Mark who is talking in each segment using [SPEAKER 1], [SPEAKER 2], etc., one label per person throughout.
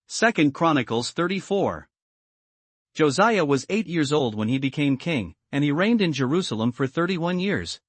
[SPEAKER 1] 2 Chronicles 34. Josiah was 8 years old when he became king, and he reigned in Jerusalem for 31 years.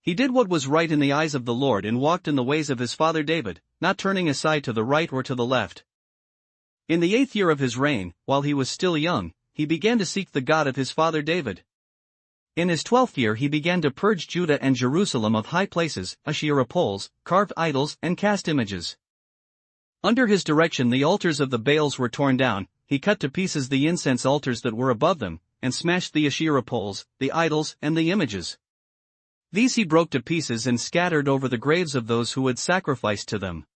[SPEAKER 1] He did what was right in the eyes of the Lord and walked in the ways of his father David, not turning aside to the right or to the left. In the 8th year of his reign, while he was still young, he began to seek the God of his father David. In his 12th year he began to purge Judah and Jerusalem of high places, Asherah poles, carved idols and cast images. Under his direction the altars of the Baals were torn down, he cut to pieces the incense altars that were above them, and smashed the Asherah poles, the idols and the images. These he broke to pieces and scattered over the graves of those who had sacrificed to them.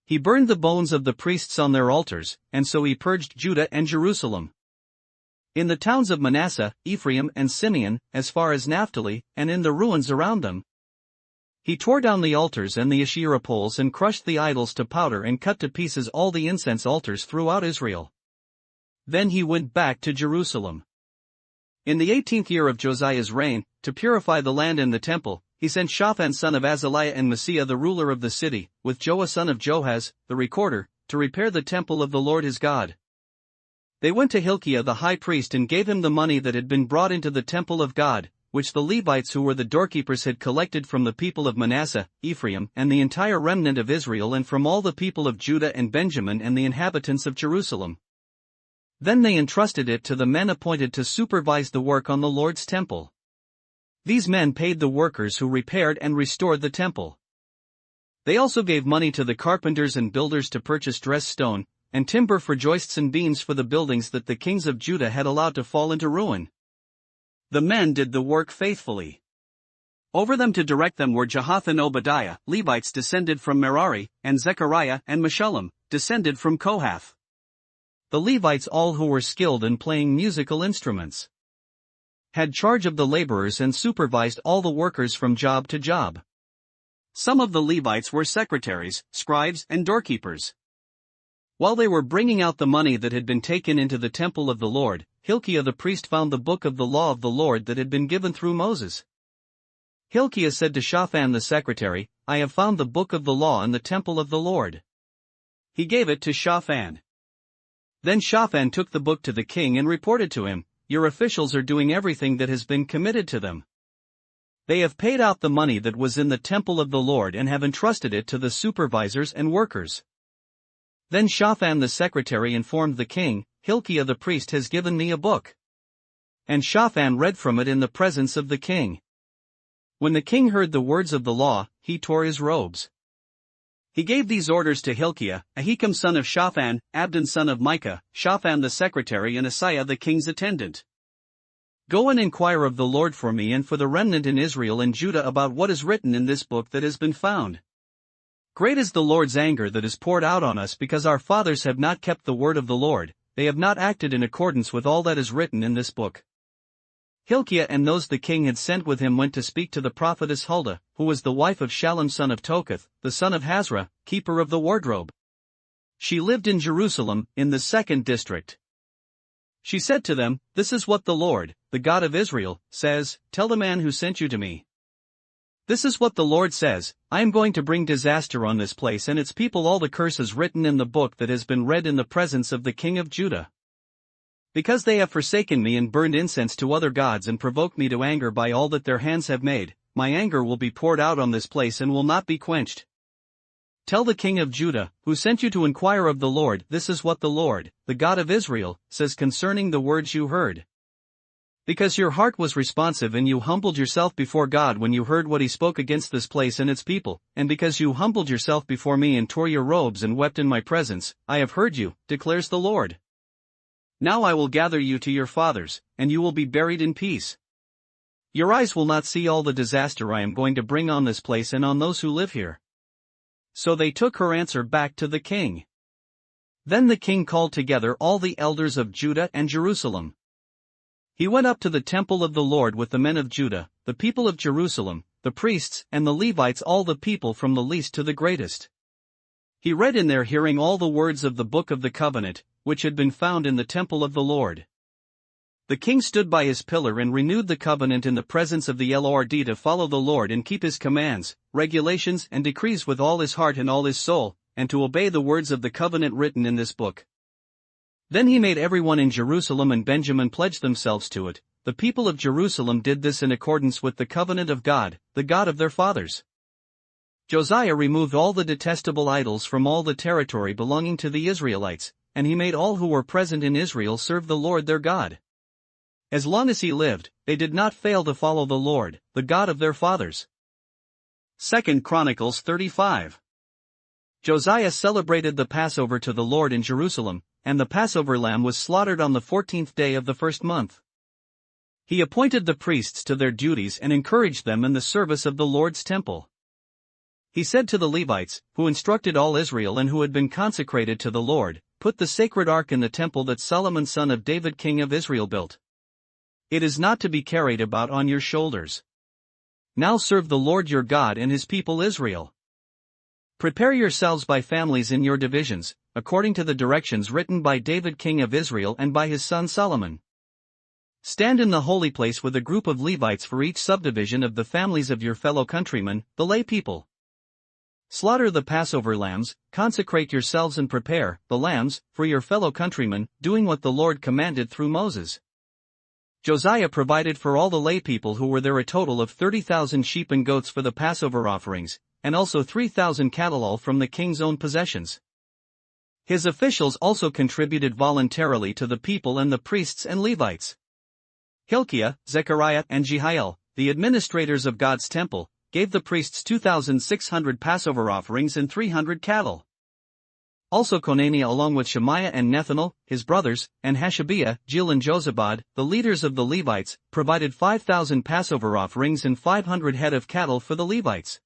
[SPEAKER 1] He burned the bones of the priests on their altars, and so he purged Judah and Jerusalem. In the towns of Manasseh, Ephraim and Simeon, as far as Naphtali, and in the ruins around them, he tore down the altars and the Asherah poles and crushed the idols to powder and cut to pieces all the incense altars throughout Israel. Then he went back to Jerusalem. In the 18th year of Josiah's reign, to purify the land and the temple, he sent Shaphan son of Azaliah and Maaseiah the ruler of the city, with Joah son of Joahaz, the recorder, to repair the temple of the Lord his God. They went to Hilkiah the high priest and gave him the money that had been brought into the temple of God, which the Levites who were the doorkeepers had collected from the people of Manasseh, Ephraim and the entire remnant of Israel and from all the people of Judah and Benjamin and the inhabitants of Jerusalem. Then they entrusted it to the men appointed to supervise the work on the Lord's temple. These men paid the workers who repaired and restored the temple. They also gave money to the carpenters and builders to purchase dressed stone, and timber for joists and beams for the buildings that the kings of Judah had allowed to fall into ruin. The men did the work faithfully. Over them to direct them were Jahath and Obadiah, Levites descended from Merari, and Zechariah and Meshullam, descended from Kohath. The Levites, all who were skilled in playing musical instruments, had charge of the laborers and supervised all the workers from job to job. Some of the Levites were secretaries, scribes and doorkeepers. While they were bringing out the money that had been taken into the temple of the Lord, Hilkiah the priest found the book of the law of the Lord that had been given through Moses. Hilkiah said to Shaphan the secretary, "I have found the book of the law in the temple of the Lord." He gave it to Shaphan. Then Shaphan took the book to the king and reported to him, "Your officials are doing everything that has been committed to them. They have paid out the money that was in the temple of the Lord and have entrusted it to the supervisors and workers." Then Shaphan the secretary informed the king, "Hilkiah the priest has given me a book." And Shaphan read from it in the presence of the king. When the king heard the words of the law, he tore his robes. He gave these orders to Hilkiah, Ahikam son of Shaphan, Abdon son of Micah, Shaphan the secretary and Asaiah the king's attendant. "Go and inquire of the Lord for me and for the remnant in Israel and Judah about what is written in this book that has been found. Great is the Lord's anger that is poured out on us because our fathers have not kept the word of the Lord, they have not acted in accordance with all that is written in this book." Hilkiah and those the king had sent with him went to speak to the prophetess Huldah, who was the wife of Shallum son of Tokath, the son of Hazra, keeper of the wardrobe. She lived in Jerusalem, in the 2nd district. She said to them, "This is what the Lord, the God of Israel, says, tell the man who sent you to me. This is what the Lord says, I am going to bring disaster on this place and its people, all the curses written in the book that has been read in the presence of the king of Judah. Because they have forsaken me and burned incense to other gods and provoked me to anger by all that their hands have made, my anger will be poured out on this place and will not be quenched. Tell the king of Judah, who sent you to inquire of the Lord, this is what the Lord, the God of Israel, says concerning the words you heard. Because your heart was responsive and you humbled yourself before God when you heard what he spoke against this place and its people, and because you humbled yourself before me and tore your robes and wept in my presence, I have heard you, declares the Lord. Now I will gather you to your fathers, and you will be buried in peace. Your eyes will not see all the disaster I am going to bring on this place and on those who live here." So they took her answer back to the king. Then the king called together all the elders of Judah and Jerusalem. He went up to the temple of the Lord with the men of Judah, the people of Jerusalem, the priests and the Levites, all the people from the least to the greatest. He read in their hearing all the words of the book of the covenant, which had been found in the temple of the Lord. The king stood by his pillar and renewed the covenant in the presence of the Lord to follow the Lord and keep his commands, regulations and decrees with all his heart and all his soul, and to obey the words of the covenant written in this book. Then he made everyone in Jerusalem and Benjamin pledge themselves to it. The people of Jerusalem did this in accordance with the covenant of God, the God of their fathers. Josiah removed all the detestable idols from all the territory belonging to the Israelites, and he made all who were present in Israel serve the Lord their God. As long as he lived, they did not fail to follow the Lord, the God of their fathers. 2 Chronicles 35. Josiah celebrated the Passover to the Lord in Jerusalem, and the Passover lamb was slaughtered on the 14th day of the first month. He appointed the priests to their duties and encouraged them in the service of the Lord's temple. He said to the Levites, who instructed all Israel and who had been consecrated to the Lord, "Put the sacred ark in the temple that Solomon son of David king of Israel built. It is not to be carried about on your shoulders. Now serve the Lord your God and his people Israel. Prepare yourselves by families in your divisions, according to the directions written by David king of Israel and by his son Solomon. Stand in the holy place with a group of Levites for each subdivision of the families of your fellow countrymen, the lay people. Slaughter the Passover lambs, consecrate yourselves and prepare the lambs for your fellow countrymen, doing what the Lord commanded through Moses." Josiah provided for all the lay people who were there a total of 30,000 sheep and goats for the Passover offerings, and also 3,000 cattle, all from the king's own possessions. His officials also contributed voluntarily to the people and the priests and Levites. Hilkiah, Zechariah, and Jehiel, the administrators of God's temple, gave the priests 2,600 Passover offerings and 300 cattle. Also Conaniah along with Shemaiah and Nethanel, his brothers, and Hashabiah, Jeiel and Jozabad, the leaders of the Levites, provided 5,000 Passover offerings and 500 head of cattle for the Levites.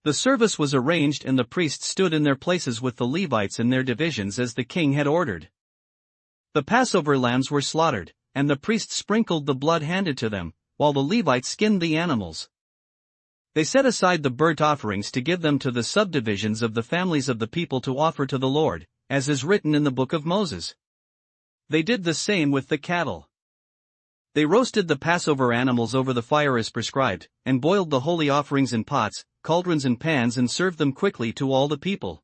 [SPEAKER 1] The service was arranged and the priests stood in their places with the Levites in their divisions as the king had ordered. The Passover lambs were slaughtered, and the priests sprinkled the blood handed to them, while the Levites skinned the animals. They set aside the burnt offerings to give them to the subdivisions of the families of the people to offer to the Lord, as is written in the book of Moses. They did the same with the cattle. They roasted the Passover animals over the fire as prescribed, and boiled the holy offerings in pots, cauldrons and pans and served them quickly to all the people.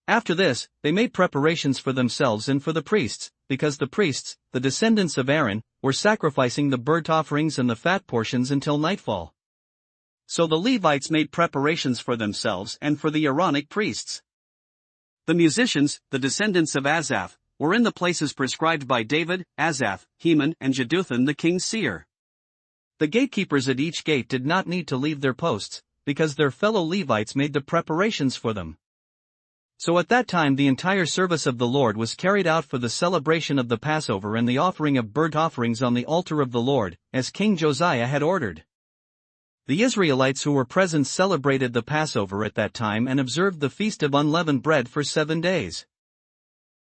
[SPEAKER 1] After this, they made preparations for themselves and for the priests, because the priests, the descendants of Aaron, were sacrificing the burnt offerings and the fat portions until nightfall. So the Levites made preparations for themselves and for the Aaronic priests. The musicians, the descendants of Asaph, were in the places prescribed by David, Asaph, Heman, and Jeduthun the king's seer. The gatekeepers at each gate did not need to leave their posts, because their fellow Levites made the preparations for them. So at that time the entire service of the Lord was carried out for the celebration of the Passover and the offering of burnt offerings on the altar of the Lord, as King Josiah had ordered. The Israelites who were present celebrated the Passover at that time and observed the Feast of Unleavened Bread for 7 days.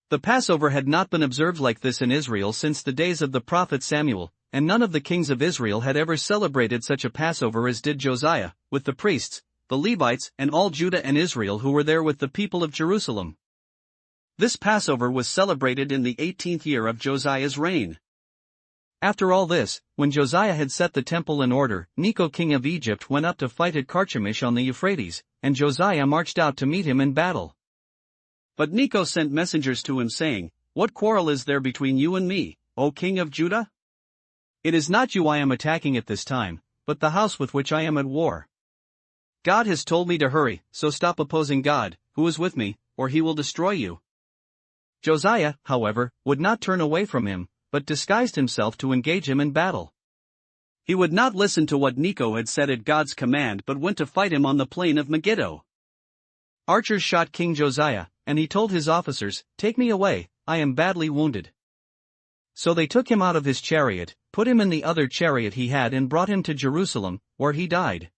[SPEAKER 1] The Passover had not been observed like this in Israel since the days of the prophet Samuel, and none of the kings of Israel had ever celebrated such a Passover as did Josiah, with the priests, the Levites, and all Judah and Israel who were there with the people of Jerusalem. This Passover was celebrated in the 18th year of Josiah's reign. After all this, when Josiah had set the temple in order, Necho king of Egypt went up to fight at Carchemish on the Euphrates, and Josiah marched out to meet him in battle. But Necho sent messengers to him saying, "What quarrel is there between you and me, O king of Judah? It is not you I am attacking at this time, but the house with which I am at war. God has told me to hurry, so stop opposing God, who is with me, or he will destroy you." Josiah, however, would not turn away from him, but disguised himself to engage him in battle. He would not listen to what Necho had said at God's command but went to fight him on the plain of Megiddo. Archers shot King Josiah, and he told his officers, "Take me away, I am badly wounded." So they took him out of his chariot, put him in the other chariot he had and brought him to Jerusalem, where he died.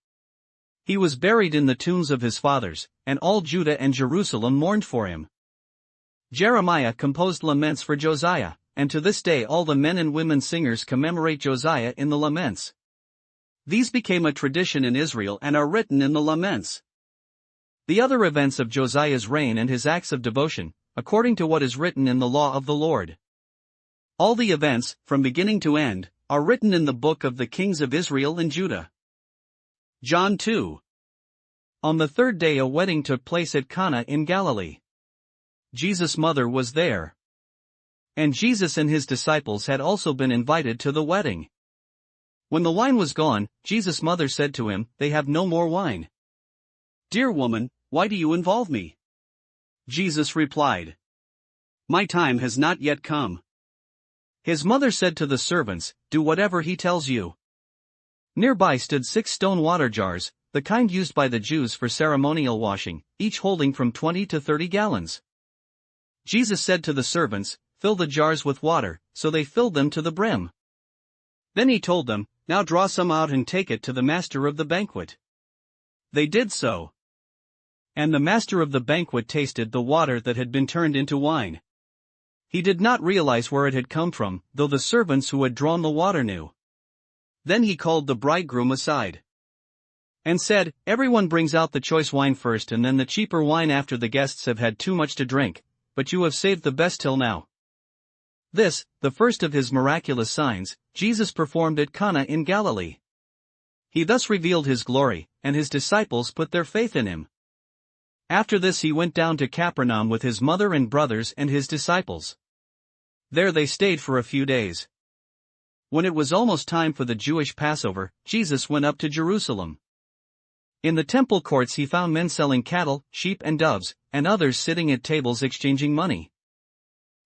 [SPEAKER 1] He was buried in the tombs of his fathers, and all Judah and Jerusalem mourned for him. Jeremiah composed laments for Josiah, and to this day all the men and women singers commemorate Josiah in the laments. These became a tradition in Israel and are written in the laments. The other events of Josiah's reign and his acts of devotion, according to what is written in the law of the Lord. All the events, from beginning to end, are written in the book of the kings of Israel and Judah. John 2. On the third day a wedding took place at Cana in Galilee. Jesus' mother was there. And Jesus and his disciples had also been invited to the wedding. When the wine was gone, Jesus' mother said to him, "They have no more wine." "Dear woman, why do you involve me?" Jesus replied, "My time has not yet come." His mother said to the servants, "Do whatever he tells you." Nearby stood 6 stone water jars, the kind used by the Jews for ceremonial washing, each holding from 20 to 30 gallons. Jesus said to the servants, "Fill the jars with water," so they filled them to the brim. Then he told them, "Now draw some out and take it to the master of the banquet." They did so. And the master of the banquet tasted the water that had been turned into wine. He did not realize where it had come from, though the servants who had drawn the water knew. Then he called the bridegroom aside and said, "Everyone brings out the choice wine first and then the cheaper wine after the guests have had too much to drink, but you have saved the best till now." This, the first of his miraculous signs, Jesus performed at Cana in Galilee. He thus revealed his glory, and his disciples put their faith in him. After this he went down to Capernaum with his mother and brothers and his disciples. There they stayed for a few days. When it was almost time for the Jewish Passover, Jesus went up to Jerusalem. In the temple courts he found men selling cattle, sheep and doves, and others sitting at tables exchanging money.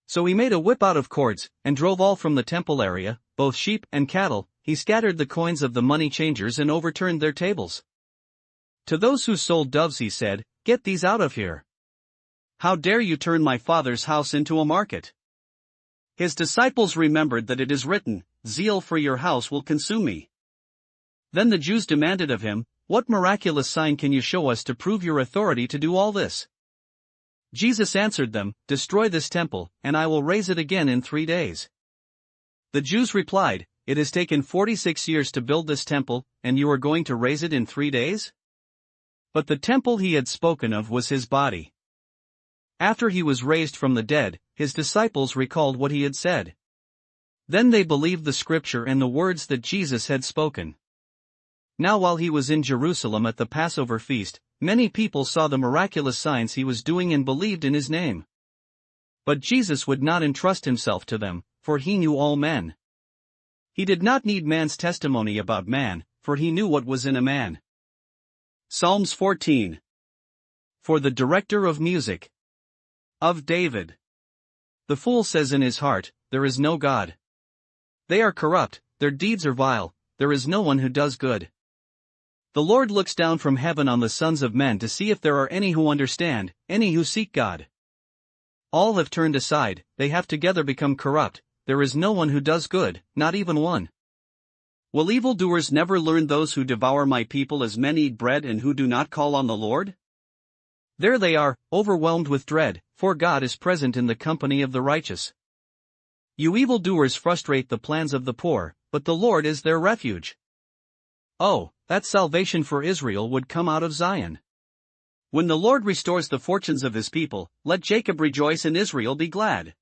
[SPEAKER 1] So he made a whip out of cords, and drove all from the temple area, both sheep and cattle. He scattered the coins of the money changers and overturned their tables. To those who sold doves he said, "Get these out of here. How dare you turn my Father's house into a market?" His disciples remembered that it is written, "Zeal for your house will consume me." Then the Jews demanded of him, "What miraculous sign can you show us to prove your authority to do all this?" Jesus answered them, "Destroy this temple, and I will raise it again in 3 days." The Jews replied, "It has taken 46 years to build this temple, and you are going to raise it in 3 days?" But the temple he had spoken of was his body. After he was raised from the dead, his disciples recalled what he had said. Then they believed the scripture and the words that Jesus had spoken. Now while he was in Jerusalem at the Passover feast, many people saw the miraculous signs he was doing and believed in his name. But Jesus would not entrust himself to them, for he knew all men. He did not need man's testimony about man, for he knew what was in a man. Psalms 14. For the director of music. Of David. The fool says in his heart, "There is no God." They are corrupt, their deeds are vile, there is no one who does good. The Lord looks down from heaven on the sons of men to see if there are any who understand, any who seek God. All have turned aside, they have together become corrupt, there is no one who does good, not even one. Will evildoers never learn? Those who devour my people as men eat bread and who do not call on the Lord? There they are, overwhelmed with dread, for God is present in the company of the righteous. You evildoers frustrate the plans of the poor, but the Lord is their refuge. Oh, that salvation for Israel would come out of Zion. When the Lord restores the fortunes of his people, let Jacob rejoice and Israel be glad.